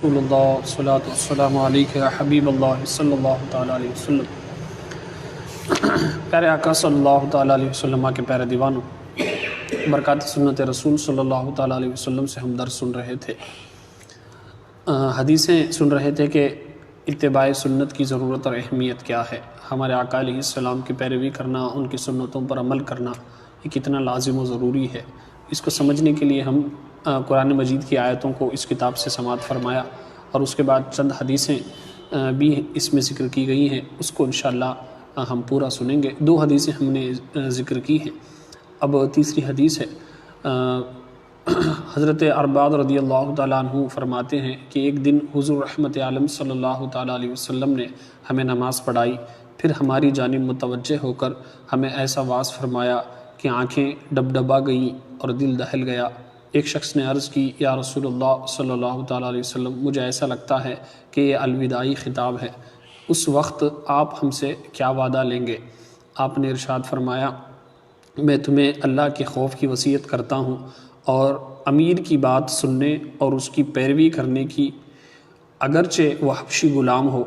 رسول اللہ صلاۃ والسلام علیکہ یا حبیب اللہ صلی اللہ تعالیٰ علیہ وسلم۔ پیارے آقا صلی اللہ تعالیٰ علیہ وسلم کے پیارے دیوانوں، برکات سنت رسول صلی اللہ تعالیٰ علیہ وسلم سے ہم درس سن رہے تھے، حدیثیں سن رہے تھے کہ اتباع سنت کی ضرورت اور اہمیت کیا ہے۔ ہمارے آقا علیہ السلام کی پیروی کرنا، ان کی سنتوں پر عمل کرنا یہ کتنا لازم و ضروری ہے۔ اس کو سمجھنے کے لیے ہم قرآن مجید کی آیتوں کو اس کتاب سے سماعت فرمایا، اور اس کے بعد چند حدیثیں بھی اس میں ذکر کی گئی ہیں، اس کو انشاءاللہ ہم پورا سنیں گے۔ 2 حدیثیں ہم نے ذکر کی ہیں، اب تیسری حدیث ہے۔ حضرت ارباد رضی اللہ تعالیٰ عنہ فرماتے ہیں کہ ایک دن حضور رحمت عالم صلی اللہ تعالیٰ علیہ وسلم نے ہمیں نماز پڑھائی، پھر ہماری جانب متوجہ ہو کر ہمیں ایسا واعظ فرمایا کہ آنکھیں ڈبڈبا گئیں اور دل دہل گیا۔ ایک شخص نے عرض کی، یا رسول اللہ صلی اللہ تعالیٰ علیہ وسلم، مجھے ایسا لگتا ہے کہ یہ الوداعی خطاب ہے، اس وقت آپ ہم سے کیا وعدہ لیں گے؟ آپ نے ارشاد فرمایا، میں تمہیں اللہ کے خوف کی وصیت کرتا ہوں اور امیر کی بات سننے اور اس کی پیروی کرنے کی، اگرچہ وہ حبشی غلام ہو،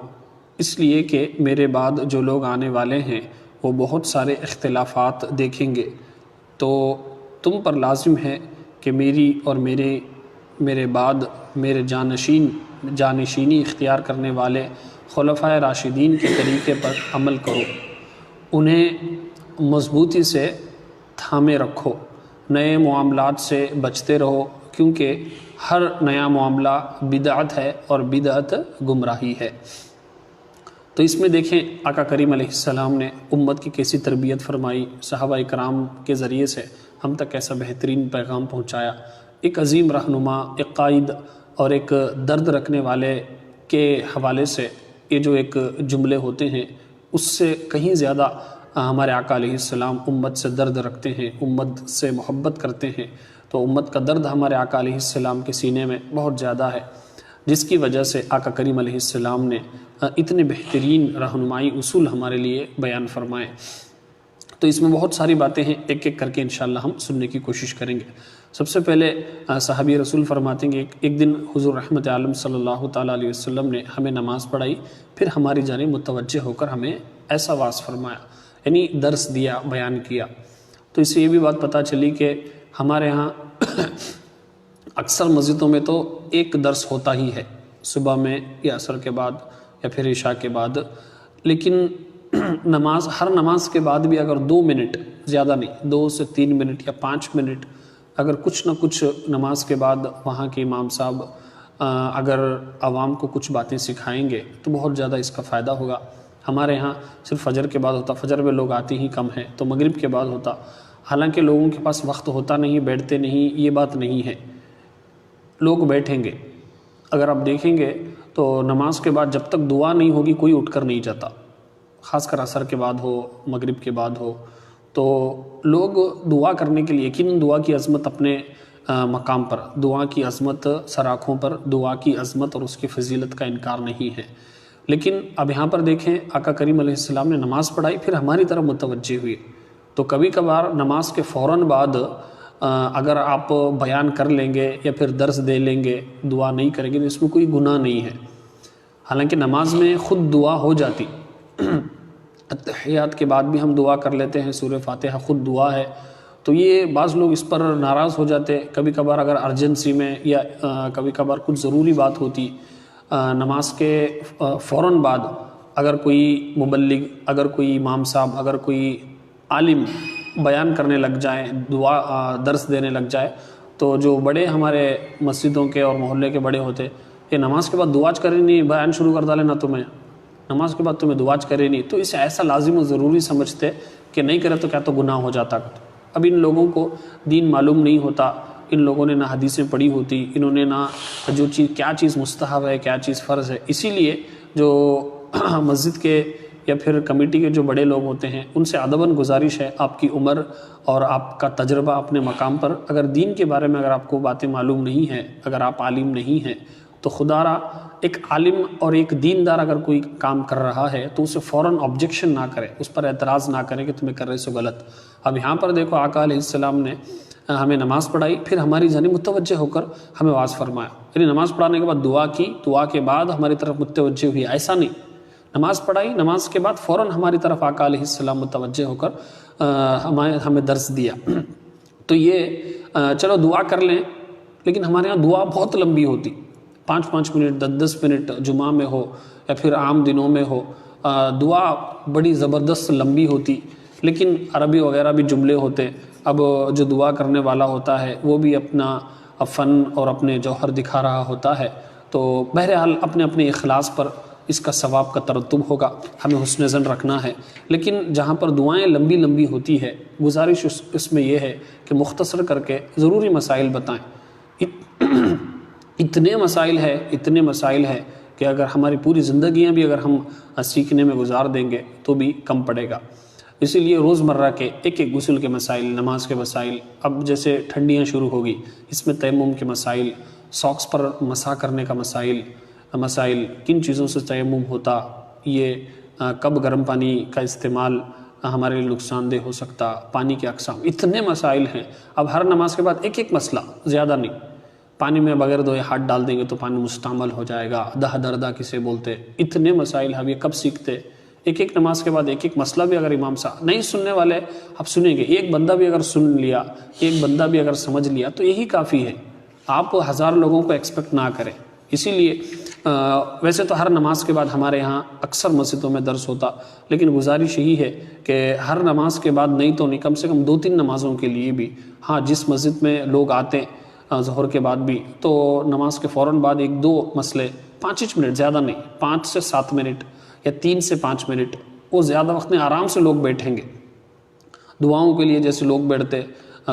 اس لیے کہ میرے بعد جو لوگ آنے والے ہیں وہ بہت سارے اختلافات دیکھیں گے، تو تم پر لازم ہے کہ میری اور میرے بعد میرے جانشینی اختیار کرنے والے خلفائے راشدین کے طریقے پر عمل کرو، انہیں مضبوطی سے تھامے رکھو، نئے معاملات سے بچتے رہو، کیونکہ ہر نیا معاملہ بدعت ہے اور بدعت گمراہی ہے۔ تو اس میں دیکھیں آقا کریم علیہ السلام نے امت کی کیسی تربیت فرمائی، صحابہ کرام کے ذریعے سے ہم تک کیسا بہترین پیغام پہنچایا۔ ایک عظیم رہنما، ایک قائد اور ایک درد رکھنے والے کے حوالے سے یہ جو ایک جملے ہوتے ہیں، اس سے کہیں زیادہ ہمارے آقا علیہ السلام امت سے درد رکھتے ہیں، امت سے محبت کرتے ہیں۔ تو امت کا درد ہمارے آقا علیہ السلام کے سینے میں بہت زیادہ ہے، جس کی وجہ سے آقا کریم علیہ السلام نے اتنے بہترین رہنمائی اصول ہمارے لیے بیان فرمائے۔ تو اس میں بہت ساری باتیں ہیں، ایک ایک کر کے انشاءاللہ ہم سننے کی کوشش کریں گے۔ سب سے پہلے صحابی رسول فرماتے ہیں کہ ایک دن حضور رحمت عالم صلی اللہ تعالیٰ علیہ وسلم نے ہمیں نماز پڑھائی، پھر ہماری جانب متوجہ ہو کر ہمیں ایسا واعظ فرمایا، یعنی درس دیا، بیان کیا۔ تو اس سے یہ بھی بات پتہ چلی کہ ہمارے ہاں اکثر مسجدوں میں تو ایک درس ہوتا ہی ہے، صبح میں یا عصر کے بعد یا پھر عشاء کے بعد، لیکن ہر نماز کے بعد بھی اگر 2 منٹ، زیادہ نہیں، 2 سے 3 منٹ یا 5 منٹ اگر کچھ نہ کچھ نماز کے بعد وہاں کے امام صاحب اگر عوام کو کچھ باتیں سکھائیں گے تو بہت زیادہ اس کا فائدہ ہوگا۔ ہمارے ہاں صرف فجر کے بعد ہوتا، فجر میں لوگ آتے ہی کم ہیں، تو مغرب کے بعد ہوتا، حالانکہ لوگوں کے پاس وقت ہوتا نہیں، بیٹھتے نہیں، یہ بات نہیں ہے، لوگ بیٹھیں گے۔ اگر آپ دیکھیں گے تو نماز کے بعد جب تک دعا نہیں ہوگی کوئی اٹھ کر نہیں جاتا، خاص کر عصر کے بعد ہو، مغرب کے بعد ہو، تو لوگ دعا کرنے کے لیے، یقیناً دعا کی عظمت اپنے مقام پر، دعا کی عظمت سراخوں پر، دعا کی عظمت اور اس کی فضیلت کا انکار نہیں ہے، لیکن اب یہاں پر دیکھیں آقا کریم علیہ السلام نے نماز پڑھائی، پھر ہماری طرف متوجہ ہوئے۔ تو کبھی کبھار نماز کے فوراً بعد اگر آپ بیان کر لیں گے یا پھر درس دے لیں گے، دعا نہیں کریں گے، تو اس میں کوئی گناہ نہیں ہے، حالانکہ نماز میں خود دعا ہو جاتی، اتحیات کے بعد بھی ہم دعا کر لیتے ہیں، سورہ فاتحہ خود دعا ہے۔ تو یہ بعض لوگ اس پر ناراض ہو جاتے، کبھی کبھار اگر ارجنسی میں یا کبھی کبھار کچھ ضروری بات ہوتی، نماز کے فوراً بعد اگر کوئی مبلغ، اگر کوئی امام صاحب، اگر کوئی عالم بیان کرنے لگ جائیں، درس دینے لگ جائے، تو جو بڑے ہمارے مسجدوں کے اور محلے کے بڑے ہوتے، کہ نماز کے بعد دعاج کرے نہیں، بیان شروع کر ڈالے نا تمہیں، نماز کے بعد تمہیں دعاج کرے نہیں، تو اسے ایسا لازم و ضروری سمجھتے کہ نہیں کرے تو کیا تو گناہ ہو جاتا۔ اب ان لوگوں کو دین معلوم نہیں ہوتا، ان لوگوں نے نہ حدیثیں پڑھی ہوتی، انہوں نے نہ کیا چیز مستحب ہے، کیا چیز فرض ہے، اسی لیے جو مسجد کے یا پھر کمیٹی کے جو بڑے لوگ ہوتے ہیں ان سے ادباً گزارش ہے، آپ کی عمر اور آپ کا تجربہ اپنے مقام پر، اگر دین کے بارے میں اگر آپ کو باتیں معلوم نہیں ہیں، اگر آپ عالم نہیں ہیں، تو خدا را ایک عالم اور ایک دیندار اگر کوئی کام کر رہا ہے تو اسے فوراً آبجیکشن نہ کرے، اس پر اعتراض نہ کرے کہ تمہیں کر رہے سو غلط۔ اب یہاں پر دیکھو آقا علیہ السلام نے ہمیں نماز پڑھائی، پھر ہماری جانب متوجہ ہو کر ہمیں واز فرمایا، یعنی نماز پڑھانے کے بعد دعا کی، دعا کے بعد ہماری طرف متوجہ ہوئی، ایسا نہیں، نماز پڑھائی، نماز کے بعد فوراً ہماری طرف آقا علیہ السلام متوجہ ہو کر ہمیں درس دیا۔ تو یہ چلو دعا کر لیں، لیکن ہمارے ہاں دعا بہت لمبی ہوتی، 5 منٹ 10 منٹ جمعہ میں ہو یا پھر عام دنوں میں ہو، دعا بڑی زبردست لمبی ہوتی، لیکن عربی وغیرہ بھی جملے ہوتے، اب جو دعا کرنے والا ہوتا ہے وہ بھی اپنا فن اور اپنے جوہر دکھا رہا ہوتا ہے، تو بہرحال اپنے اپنے اخلاص پر اس کا ثواب کا ترتب ہوگا، ہمیں حسن ظن رکھنا ہے۔ لیکن جہاں پر دعائیں لمبی لمبی ہوتی ہے، گزارش اس میں یہ ہے کہ مختصر کر کے ضروری مسائل بتائیں۔ اتنے مسائل ہے کہ اگر ہماری پوری زندگیاں بھی اگر ہم سیکھنے میں گزار دیں گے تو بھی کم پڑے گا۔ اسی لیے روزمرہ کے ایک غسل کے مسائل، نماز کے مسائل، اب جیسے ٹھنڈیاں شروع ہوگی اس میں تیمم کے مسائل، ساکس پر مسح کرنے کا مسائل، کن چیزوں سے تیمم ہوتا، یہ کب گرم پانی کا استعمال ہمارے لیے نقصان دہ ہو سکتا، پانی کے اقسام، اتنے مسائل ہیں۔ اب ہر نماز کے بعد ایک مسئلہ، زیادہ نہیں، پانی میں بغیر دھوئے ہاتھ ڈال دیں گے تو پانی مستعمل ہو جائے گا، دہ دردہ کسے بولتے، اتنے مسائل ہم یہ کب سیکھتے؟ ایک نماز کے بعد ایک مسئلہ بھی اگر امام صاحب نہیں سننے والے اب سنیں گے، ایک بندہ بھی اگر سن لیا، ایک بندہ بھی اگر سمجھ لیا تو یہی کافی ہے، آپ 1000 لوگوں کو ایکسپیکٹ نہ کریں۔ اسی لیے ویسے تو ہر نماز کے بعد ہمارے ہاں اکثر مسجدوں میں درس ہوتا، لیکن گزارش یہی ہے کہ ہر نماز کے بعد نہیں تو نہیں، کم سے کم 2-3 نمازوں کے لیے بھی، ہاں جس مسجد میں لوگ آتے ہیں ظہر کے بعد بھی، تو نماز کے فوراً بعد 1-2 مسئلے 5 منٹ، زیادہ نہیں، 5 سے 7 منٹ یا 3 سے 5 منٹ، وہ زیادہ وقت میں آرام سے لوگ بیٹھیں گے۔ دعاؤں کے لیے جیسے لوگ بیٹھتے،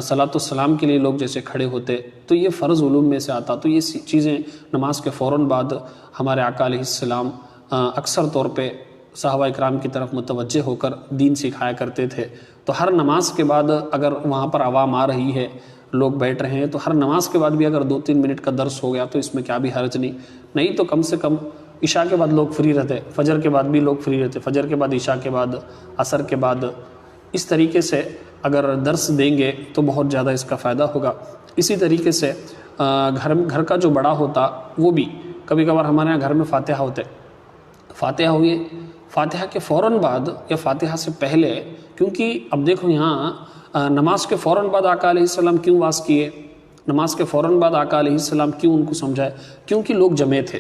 صلاۃ السلام کے لیے لوگ جیسے کھڑے ہوتے، تو یہ فرض علوم میں سے آتا۔ تو یہ چیزیں نماز کے فوراً بعد ہمارے آقا علیہ السلام اکثر طور پہ صحابہ اکرام کی طرف متوجہ ہو کر دین سکھایا کرتے تھے۔ تو ہر نماز کے بعد اگر وہاں پر عوام آ رہی ہے، لوگ بیٹھ رہے ہیں، تو ہر نماز کے بعد بھی اگر 2-3 منٹ کا درس ہو گیا تو اس میں کیا بھی حرج نہیں تو کم سے کم عشاء کے بعد لوگ فری رہتے، فجر کے بعد بھی لوگ فری رہتے، فجر کے بعد، عشاء کے بعد، عصر کے بعد، اس طریقے سے اگر درس دیں گے تو بہت زیادہ اس کا فائدہ ہوگا۔ اسی طریقے سے گھر کا جو بڑا ہوتا وہ بھی، کبھی کبھار ہمارے یہاں گھر میں فاتحہ ہوتے، فاتحہ ہوئی، فاتحہ کے فوراً بعد یا فاتحہ سے پہلے، کیونکہ اب دیکھو یہاں نماز کے فوراً بعد آقا علیہ السلام کیوں واز کیے، نماز کے فوراً بعد آقا علیہ السلام کیوں ان کو سمجھائے؟ کیونکہ لوگ جمع تھے،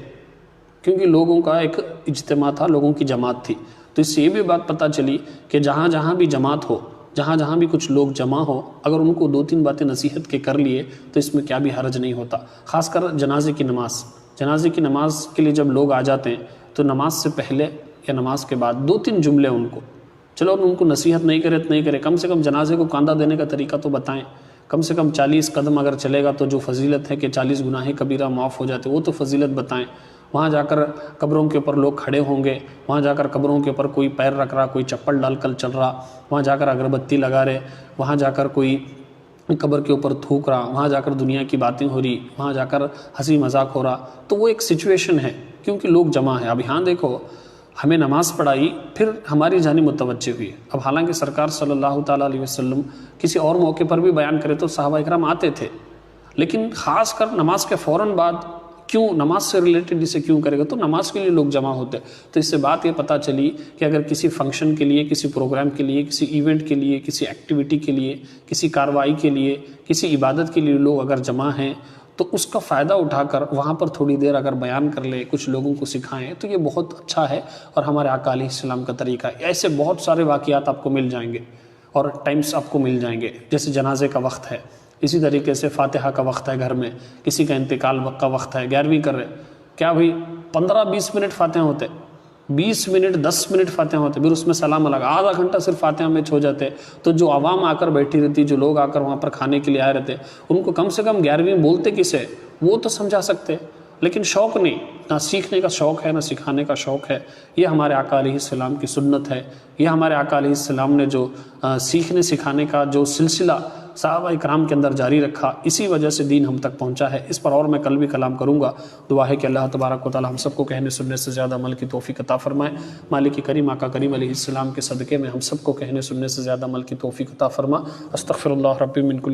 کیونکہ لوگوں کا ایک اجتماع تھا، لوگوں کی جماعت تھی۔ تو اس سے یہ بھی بات پتہ چلی کہ جہاں جہاں بھی جماعت ہو، جہاں جہاں بھی کچھ لوگ جمع ہو، اگر ان کو 2-3 باتیں نصیحت کے کر لیے تو اس میں کیا بھی حرج نہیں ہوتا۔ خاص کر جنازے کی نماز کے لیے جب لوگ آ جاتے ہیں تو نماز سے پہلے یا نماز کے بعد 2-3 جملے ان کو، چلو ان کو نصیحت نہیں کرے، کم سے کم جنازے کو کاندھا دینے کا طریقہ تو بتائیں، کم سے کم 40 قدم اگر چلے گا تو جو فضیلت ہے کہ 40 گناہ کبیرہ معاف ہو جاتے، وہ تو فضیلت بتائیں۔ وہاں جا کر قبروں کے اوپر لوگ کھڑے ہوں گے، وہاں جا کر قبروں کے اوپر کوئی پیر رکھ رہا، کوئی چپل ڈال کر چل رہا، وہاں جا کر اگربتی لگا رہے، وہاں جا کر کوئی قبر کے اوپر تھوک رہا، وہاں جا کر دنیا کی باتیں ہو رہی، وہاں جا کر ہنسی مذاق ہو رہا، تو وہ ایک سچویشن ہے کیونکہ لوگ جمع ہیں۔ اب یہاں دیکھو، ہمیں نماز پڑھائی، پھر ہماری جانب متوجہ ہوئی۔ اب حالانکہ سرکار صلی اللہ تعالیٰ علیہ وسلم کسی اور موقع پر بھی بیان کرے تو صحابہ اکرام آتے تھے، لیکن خاص کر نماز کے فوراً بعد کیوں، نماز سے ریلیٹڈ اسے کیوں کرے گا؟ تو نماز کے لیے لوگ جمع ہوتے۔ تو اس سے بات یہ پتہ چلی کہ اگر کسی فنکشن کے لیے، کسی پروگرام کے لیے، کسی ایونٹ کے لیے، کسی ایکٹیویٹی کے لیے، کسی کارروائی کے لیے، کسی عبادت کے لیے لوگ اگر جمع ہیں تو اس کا فائدہ اٹھا کر وہاں پر تھوڑی دیر اگر بیان کر لے، کچھ لوگوں کو سکھائیں تو یہ بہت اچھا ہے اور ہمارے آقا علیہ السلام کا طریقہ ہے۔ ایسے بہت سارے واقعات آپ کو مل جائیں گے اور ٹائمز آپ کو مل جائیں گے، جیسے جنازے کا وقت ہے، اسی طریقے سے فاتحہ کا وقت ہے، گھر میں کسی کا انتقال کا وقت ہے، 11ویں کر رہے، کیا بھائی 15-20 منٹ فاتحہ ہوتے، 20 منٹ 10 منٹ فاتحہ ہوتے، پھر اس میں سلام الگ، آدھا گھنٹہ صرف فاتحہ میں ہو جاتے۔ تو جو عوام آ کر بیٹھی رہتی، جو لوگ آ کر وہاں پر کھانے کے لیے آئے رہتے، ان کو کم سے کم 11ویں بولتے کسے، وہ تو سمجھا سکتے، لیکن شوق نہیں، نہ سیکھنے کا شوق ہے، نہ سکھانے کا شوق ہے۔ یہ ہمارے آقا علیہ السلام کی سنت ہے، یہ ہمارے آقا علیہ السلام نے جو سیکھنے سکھانے کا جو سلسلہ صحابہ اکرام کے اندر جاری رکھا، اسی وجہ سے دین ہم تک پہنچا ہے۔ اس پر اور میں کل بھی کلام کروں گا۔ دعا ہے کہ اللہ تبارک و تعالی ہم سب کو کہنے سننے سے زیادہ عمل کی توفیق عطا فرمائے۔ مالک کریم آقا کریم علیہ السلام کے صدقے میں ہم سب کو کہنے سننے سے زیادہ عمل کی توفیق عطا فرما۔ استغفر اللہ ربی من کل